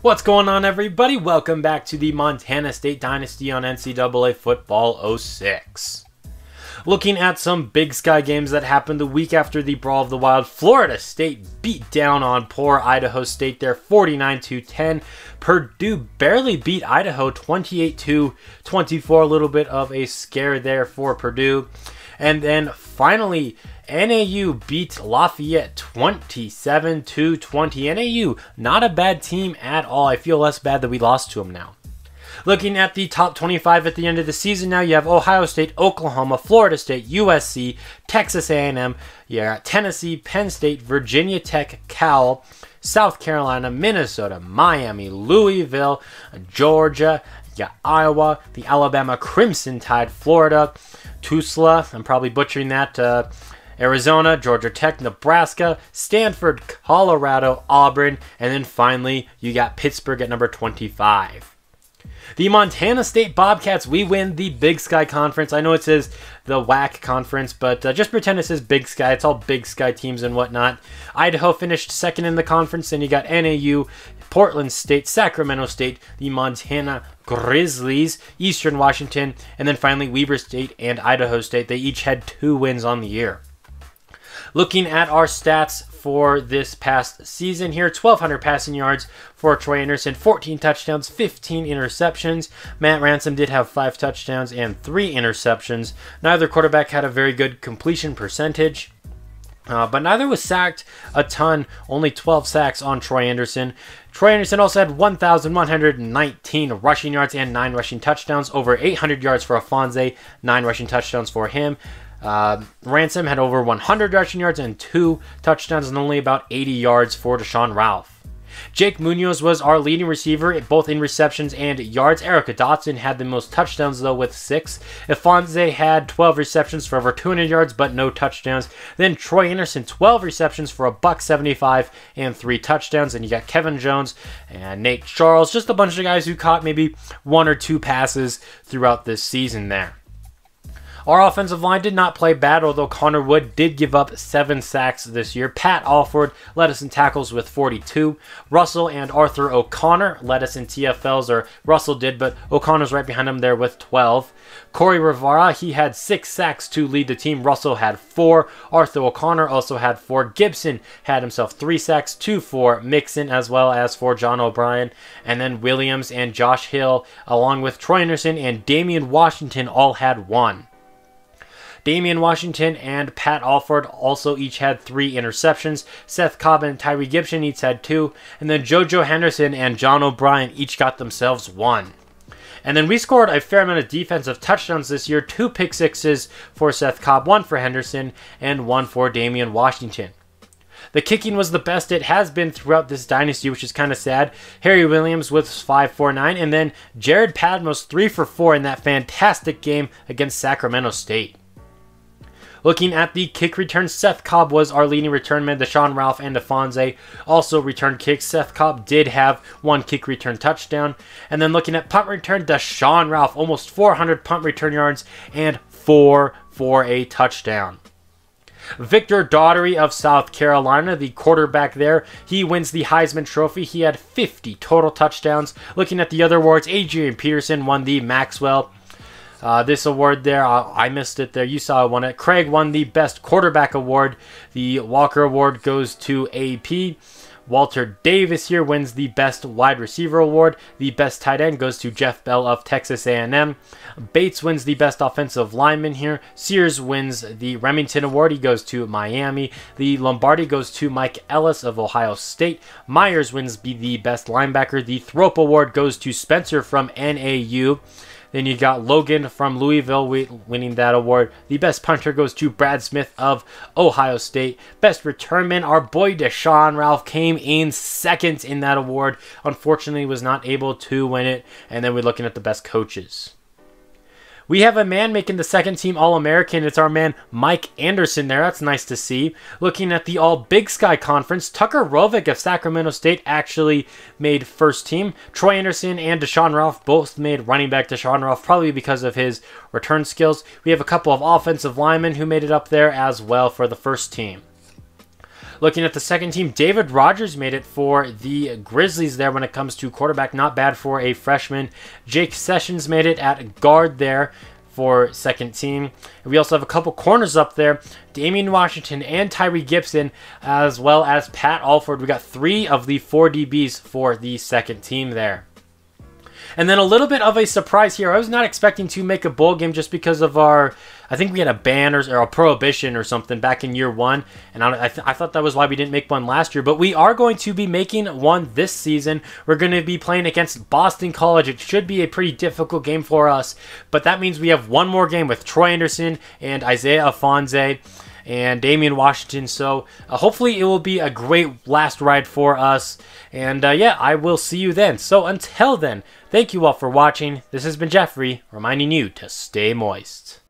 What's going on, everybody? Welcome back to the Montana State Dynasty on NCAA Football 06. Looking at some Big Sky games that happened the week after the Brawl of the Wild, Florida State beat down on poor Idaho State there 49-10. Purdue barely beat Idaho 28-24, a little bit of a scare there for Purdue. And then finally, NAU beat Lafayette 27-20. NAU, not a bad team at all. I feel less bad that we lost to them now. Looking at the top 25 at the end of the season now, you have Ohio State, Oklahoma, Florida State, USC, Texas A&M, you got Tennessee, Penn State, Virginia Tech, Cal, South Carolina, Minnesota, Miami, Louisville, Georgia, Iowa, the Alabama Crimson Tide, Florida, Tulsa, I'm probably butchering that, Arizona, Georgia Tech, Nebraska, Stanford, Colorado, Auburn, and then finally you got Pittsburgh at number 25. The Montana State Bobcats, we win the Big Sky Conference. I know it says the WAC Conference, but just pretend it says Big Sky. It's all Big Sky teams and whatnot. Idaho finished second in the conference, and you got NAU, Portland State, Sacramento State, the Montana Grizzlies, Eastern Washington, and then finally Weber State and Idaho State. They each had 2 wins on the year. Looking at our stats for this past season here, 1,200 passing yards for Troy Anderson, 14 touchdowns, 15 interceptions. Matt Ransom did have 5 touchdowns and 3 interceptions. Neither quarterback had a very good completion percentage. But neither was sacked a ton, only 12 sacks on Troy Anderson. Troy Anderson also had 1,119 rushing yards and 9 rushing touchdowns, over 800 yards for Afonso, 9 rushing touchdowns for him. Ransom had over 100 rushing yards and 2 touchdowns and only about 80 yards for Deshaun Ralph. Jake Munoz was our leading receiver, both in receptions and yards. Erica Dotson had the most touchdowns, though, with 6. Afonso had 12 receptions for over 200 yards, but no touchdowns. Then Troy Anderson, 12 receptions for $175 and 3 touchdowns. And you got Kevin Jones and Nate Charles, just a bunch of guys who caught maybe 1 or 2 passes throughout this season there. Our offensive line did not play bad, although Connor Wood did give up 7 sacks this year. Pat Alford led us in tackles with 42. Russell and Arthur O'Connor led us in TFLs, or Russell did, but O'Connor's right behind him there with 12. Corey Rivera, he had 6 sacks to lead the team. Russell had 4. Arthur O'Connor also had 4. Gibson had himself 3 sacks, 2 for Mixon, as well as for John O'Brien. And then Williams and Josh Hill, along with Troy Anderson and Damian Washington, all had 1. Damian Washington and Pat Alford also each had 3 interceptions. Seth Cobb and Tyree Gibson each had 2. And then JoJo Henderson and John O'Brien each got themselves 1. And then we scored a fair amount of defensive touchdowns this year. 2 pick sixes for Seth Cobb, 1 for Henderson, and 1 for Damian Washington. The kicking was the best it has been throughout this dynasty, which is kind of sad. Harry Williams with 5 for 9, and then Jared Padmos 3 for 4 in that fantastic game against Sacramento State. Looking at the kick returns, Seth Cobb was our leading return man. Deshaun Ralph and Afonso also returned kicks. Seth Cobb did have 1 kick return touchdown. And then looking at punt return, Deshaun Ralph, almost 400 punt return yards and 4 for a touchdown. Victor Daugherty of South Carolina, the quarterback there, he wins the Heisman Trophy. He had 50 total touchdowns. Looking at the other awards, Adrian Peterson won the Maxwell this award there. I missed it there. You saw I won it. Craig won the Best Quarterback Award. The Walker Award goes to AP. Walter Davis here wins the Best Wide Receiver Award. The Best Tight End goes to Jeff Bell of Texas A&M. Bates wins the Best Offensive Lineman here. Sears wins the Remington Award. He goes to Miami. The Lombardi goes to Mike Ellis of Ohio State. Myers wins the Best Linebacker. The Thrope Award goes to Spencer from NAU. Then you got Logan from Louisville winning that award. The best punter goes to Brad Smith of Ohio State. Best returnman, our boy Deshaun Ralph came in second in that award. Unfortunately, was not able to win it. And then we're looking at the best coaches. We have a man making the second team All-American. It's our man Mike Anderson there. That's nice to see. Looking at the All-Big Sky Conference, Tucker Rovick of Sacramento State actually made first team. Troy Anderson and Deshaun Ralph both made running back Deshaun Ralph, probably because of his return skills. We have a couple of offensive linemen who made it up there as well for the first team. Looking at the second team, David Rogers made it for the Grizzlies there when it comes to quarterback. Not bad for a freshman. Jake Sessions made it at guard there for second team. And we also have a couple corners up there. Damian Washington and Tyree Gibson, as well as Pat Alford. We got 3 of the 4 DBs for the second team there. And then a little bit of a surprise here. I was not expecting to make a bowl game just because of our, I think we had a ban or a prohibition or something back in year 1. And I thought that was why we didn't make one last year. But we are going to be making one this season. We're going to be playing against Boston College. It should be a pretty difficult game for us. But that means we have one more game with Troy Anderson and Isaiah Afonso and Damian Washington. So hopefully it will be a great last ride for us. And yeah, I will see you then. So until then, thank you all for watching. This has been Jeffrey, reminding you to stay moist.